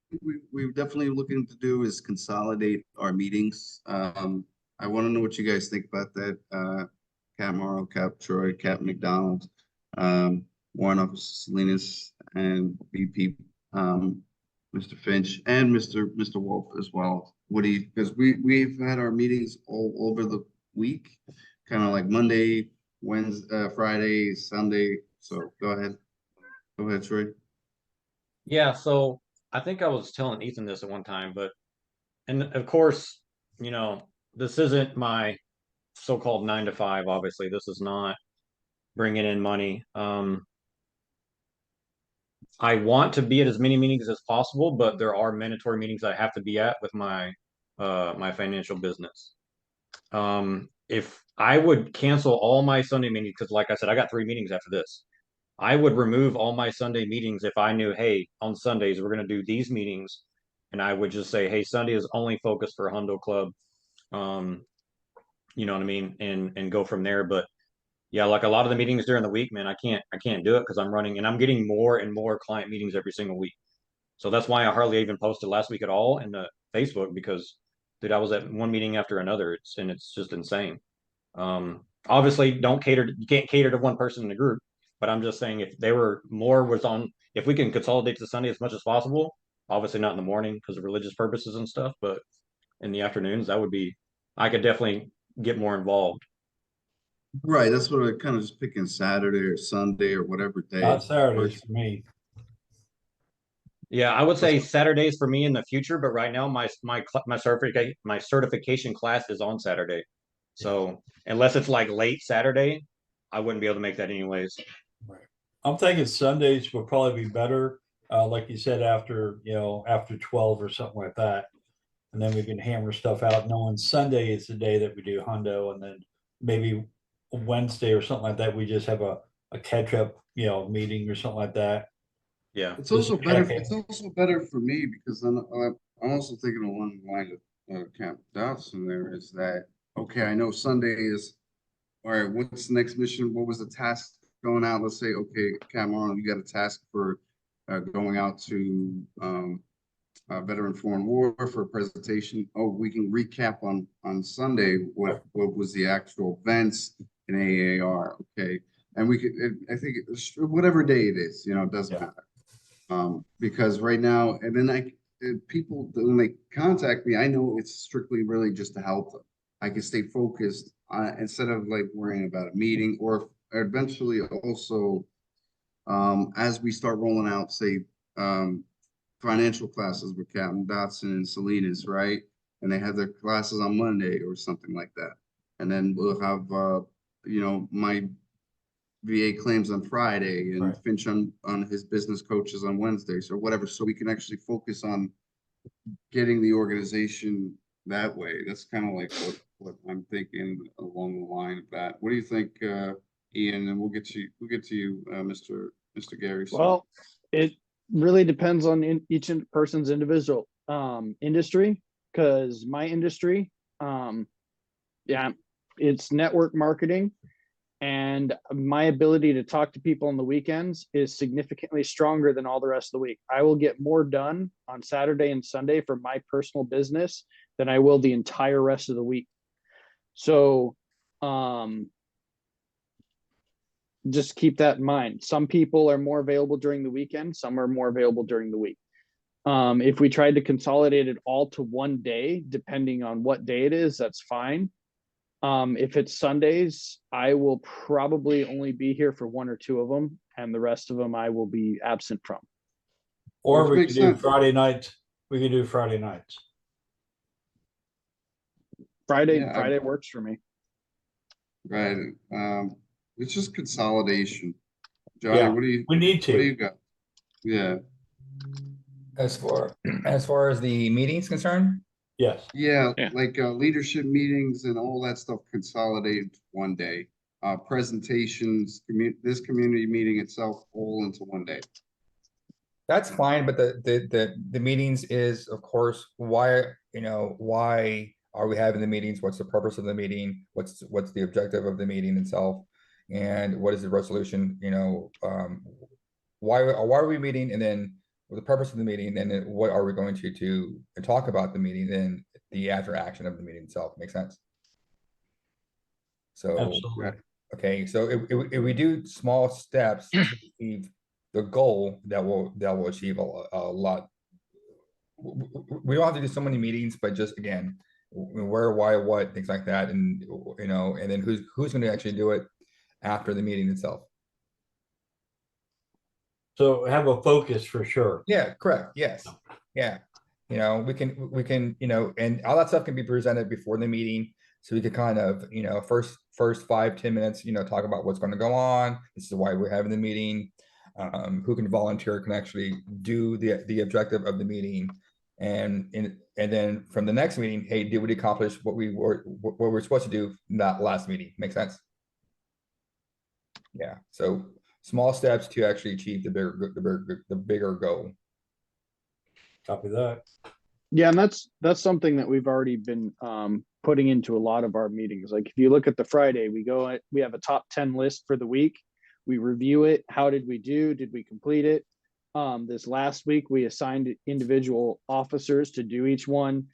we're definitely looking to do is consolidate our meetings. I want to know what you guys think about that. Cap Morrow, Cap Troy, Cap McDonald, Warrant Officer Salinas, and BP, Mr. Finch, and Mr. Wolf as well. Because we've had our meetings all over the week, kind of like Monday, Wednesday, Friday, Sunday. So go ahead, Troy. Yeah, so I think I was telling Ethan this at one time, and of course, this isn't my so-called 9 to 5. Obviously, this is not bringing in money. I want to be at as many meetings as possible, but there are mandatory meetings I have to be at with my financial business. If I would cancel all my Sunday meetings, because like I said, I got 3 meetings after this. I would remove all my Sunday meetings if I knew, hey, on Sundays we're going to do these meetings, and I would just say, hey, Sunday is only focused for Hundo Club. You know what I mean, and go from there. But yeah, like a lot of the meetings during the week, man, I can't do it because I'm running and I'm getting more and more client meetings every single week. So that's why I hardly even posted last week at all in the Facebook, because dude, I was at one meeting after another. It's just insane. Obviously, you can't cater to one person in the group. But I'm just saying, if they were more was on, if we can consolidate to Sunday as much as possible, obviously not in the morning because of religious purposes and stuff, but in the afternoons, that would be, I could definitely get more involved. Right, that's what I kind of just picking Saturday or Sunday or whatever day. Not Saturdays for me. Yeah, I would say Saturdays for me in the future, but right now my certification class is on Saturday. So unless it's like late Saturday, I wouldn't be able to make that anyways. Right. I'm thinking Sundays would probably be better. Like you said, after 12 or something like that. And then we can hammer stuff out. Knowing Sunday is the day that we do hundo, and then maybe Wednesday or something like that, we just have a catch up, meeting or something like that. Yeah. It's also Just better. check in. It's also better for me because then I'm also thinking along the line of Camp Dawson. There is that okay? I know Sunday is all right. What's the next mission? What was the task going out? Let's say okay, Cameron, you got a task for going out to Veteran Foreign War for a presentation. Oh, we can recap on Sunday what was the actual events in AAR. Okay, and we could. I think whatever day it is, it doesn't matter. Because right now, and then people when they contact me, I know it's strictly really just to help them. I can stay focused instead of like worrying about a meeting or eventually also as we start rolling out, say, financial classes with Captain Dotson and Salinas, right? And they have their classes on Monday or something like that. And then we'll have, my VA claims on Friday and Right. Finch on his business coaches on Wednesdays or whatever. So we can actually focus on getting the organization that way. That's kind of like what I'm thinking along the line of that. What do you think, Ian? And we'll get to you, Mr. Gary. Well, it really depends on each person's individual industry, because my industry, it's network marketing, and my ability to talk to people on the weekends is significantly stronger than all the rest of the week. I will get more done on Saturday and Sunday for my personal business than I will the entire rest of the week. So just keep that in mind. Some people are more available during the weekend, some are more available during the week. If we tried to consolidate it all to one day, depending on what day it is, that's fine. If it's Sundays, I will probably only be here for one or two of them, and the rest of them I will be absent from. Or Which we makes could do sense. Friday nights. We could do Friday nights. Friday works for me. Right. It's just consolidation. Johnny, Yeah, what do you we need to. What do you got? Yeah. As far as the meeting's concerned, Yes. Yeah, Yeah. like leadership meetings and all that stuff consolidated to one day. Presentations, this community meeting itself all into one day. that's fine. But the meetings is, of course, why are we having the meetings? What's the purpose of the meeting? What's the objective of the meeting itself? And what is the resolution? Why are we meeting? And then the purpose of the meeting, and then what are we going to talk about the meeting? Then the after action of the meeting itself. Makes sense. So Absolutely. okay, so if we do small steps to achieve the goal, that will achieve a lot. We don't have to do so many meetings, but just again, where, why, what, things like that, and and then who's going to actually do it after the meeting itself. So have a focus for sure. Yeah, correct. Yes. Yeah. We can, and all that stuff can be presented before the meeting. So we could kind of, first 5-10 minutes, talk about what's going to go on. This is why we're having the meeting. Who can volunteer can actually do the objective of the meeting. And then from the next meeting, hey, did we accomplish what we're supposed to do in that last meeting? Make sense? Yeah. So small steps to actually achieve the bigger goal. Copy that. Yeah, and that's something that we've already been putting into a lot of our meetings. Like if you look at the Friday, we have a top 10 list for the week. We review it. How did we do? Did we complete it? This last week we assigned individual officers to do each one.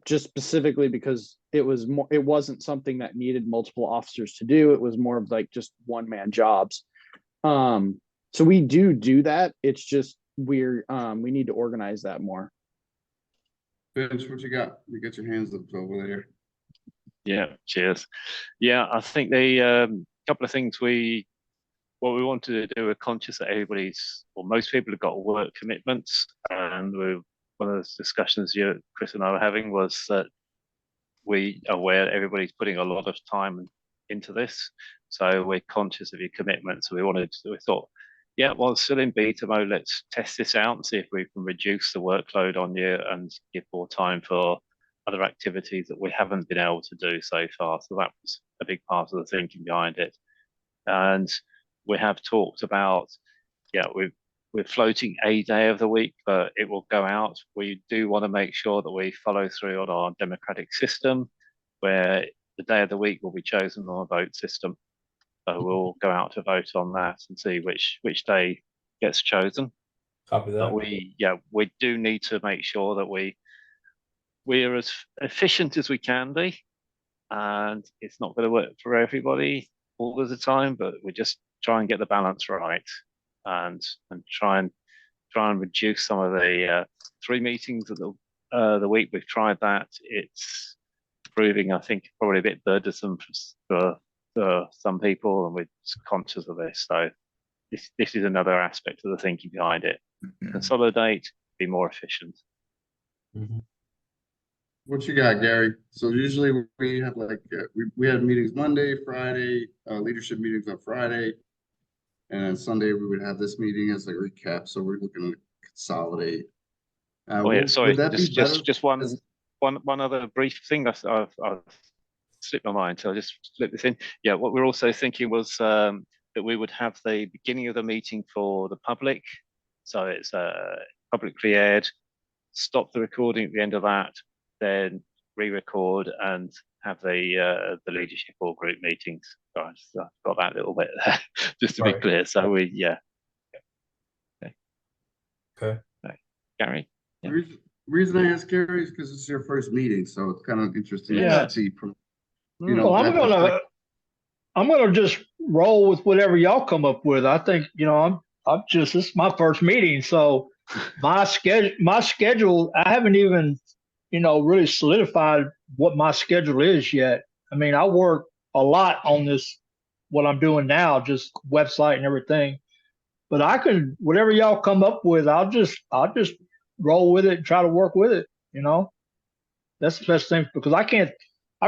just specifically because it wasn't something that needed multiple officers to do. It was more of like just one man jobs. So we do that. It's just we need to organize that more. Vince, what you got? You got your hands up over there. Yeah, cheers. Yeah, I think the couple of things what we wanted to do, we're conscious that most people have got work commitments, and one of the discussions Chris and I were having was that we are aware everybody's putting a lot of time into this, so we're conscious of your commitments. So we thought, yeah, while still in beta mode, let's test this out and see if we can reduce the workload on you and give more time for other activities that we haven't been able to do so far. So that was a big part of the thinking behind it. And we have talked about, we're floating a day of the week, but it will go out. We do want to make sure that we follow through on our democratic system, where the day of the week will be chosen on a vote system. So we'll go out to vote on that and see which day gets chosen. Copy that. But we do need to make sure that we are as efficient as we can be, and it's not going to work for everybody all of the time, but we just try and get the balance right, and try and reduce some of the 3 meetings of the week. We've tried that. It's proving, I think, probably a bit burdensome for some people, and we're conscious of this. So this is another aspect of the thinking behind it. Consolidate, be more efficient. Mm-hmm. What you got, Gary? So usually we have we had meetings Monday, Friday, leadership meetings on Friday, and then Sunday we would have this meeting as a recap. So we're looking to consolidate. Sorry, would that be better? just one other brief thing I've slipped my mind, so I'll just slip this in. Yeah, what we're also thinking was that we would have the beginning of the meeting for the public, so it's publicly aired. Stop the recording at the end of that, then re-record and have the leadership or group meetings. Sorry, I've got that little bit there, just to be clear. So okay. Gary. Yeah. The reason I ask Gary is because it's your first meeting, so it's kind of interesting Yeah. to see from Well, I'm gonna just roll with whatever y'all come up with. I think this is my first meeting, so my schedule. I haven't even really solidified what my schedule is yet. I mean, I work a lot on this, what I'm doing now, just website and everything. But whatever y'all come up with, I'll just roll with it and try to work with it. That's the best thing, because I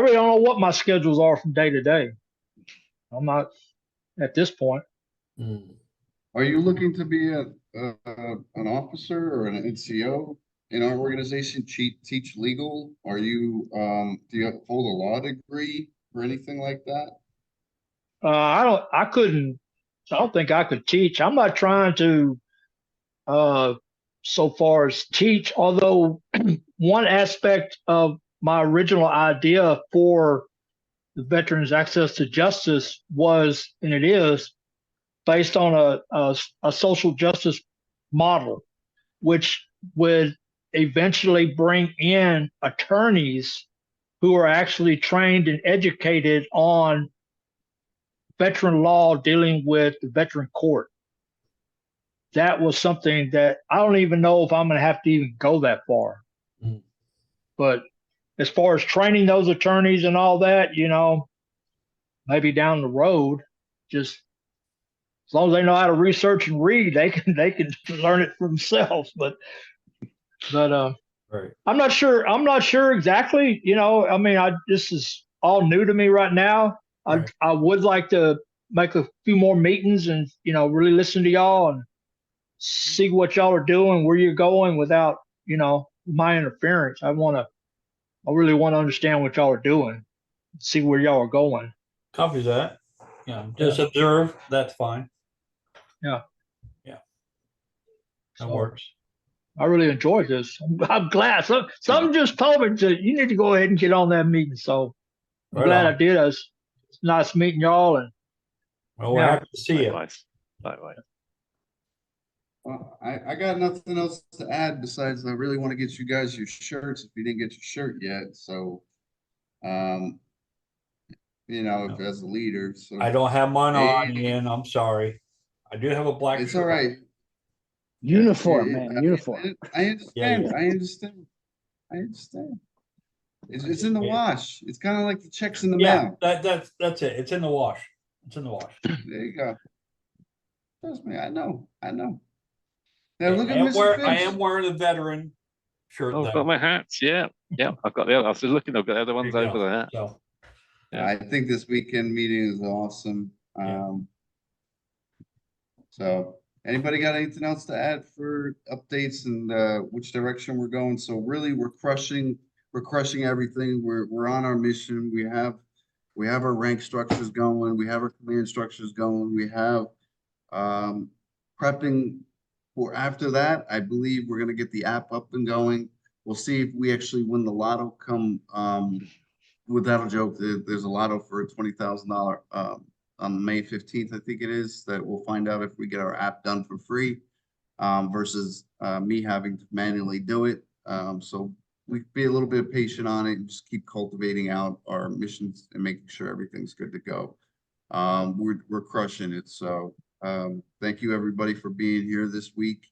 really don't know what my schedules are from day to day. I'm not at this point. Are you looking to be an officer or an NCO in our organization? Teach legal? Are you do you hold a law degree or anything like that? I don't think I could teach. I'm not trying to so far as teach, although one aspect of my original idea for the Veterans Access to Justice was, and it is, based on a social justice model, which would eventually bring in attorneys who are actually trained and educated on veteran law dealing with the veteran court. That was something that I don't even know if I'm going to have to even go that far. But as far as training those attorneys and all that, maybe down the road, just as long as they know how to research and read, they can learn it for themselves. But Right. I'm not sure. I'm not sure exactly. I mean, this is all new to me right now. Right. I would like to make a few more meetings and really listen to y'all and see what y'all are doing, where you're going without my interference. I really want to understand what y'all are doing, see where y'all are going. Copy that. Just observe. That's fine. Yeah. That So, works. I really enjoyed this. I'm glad. Something just told me you need to go ahead and get on that meeting. So I'm glad I did. It's nice meeting y'all. And well, we're happy to see you. Likewise. Well, I got nothing else to add besides I really want to get you guys your shirts if you didn't get your shirt yet. So, if as a leader, so I don't have mine on, Hey. Ian. I'm sorry. I do have a black it's shirt. all right. Uniform, Yeah, man, uniform. I understand. Yeah. I understand. I understand. It's in the wash. It's kind of like the checks in the Yeah, mail. that's it. It's in the wash. It's in the wash. There you go. Trust me, I know. Now look I at am, Mr. I Phipps. am wearing a veteran shirt. Oh, I've though. got my hats. Yeah, I've got the other. I was just looking. I've got the other There ones you over go. there. So, Yeah. I think this weekend meeting is awesome. Yeah. So anybody got anything else to add for updates and which direction we're going? So really we're crushing everything. We're on our mission. We have our rank structures going, we have our command structures going, we have prepping for after that. I believe we're gonna get the app up and going. We'll see if we actually win the lotto come without a joke, there's a lotto for a $20,000 on May 15th, I think it is, that we'll find out if we get our app done for free versus me having to manually do it. So we be a little bit patient on it and just keep cultivating out our missions and making sure everything's good to go. We're crushing it. So thank you everybody for being here this week.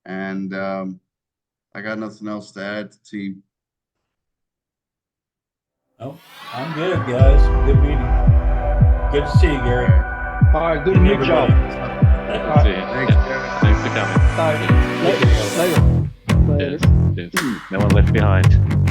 And I got nothing else to add to team. no, I'm good, guys. Good meeting. Good to see you, Gary. All right, good to meet y'all. See you. Thanks, Yeah, thanks for coming. All right, later. Cheers. Cheers. No one left behind.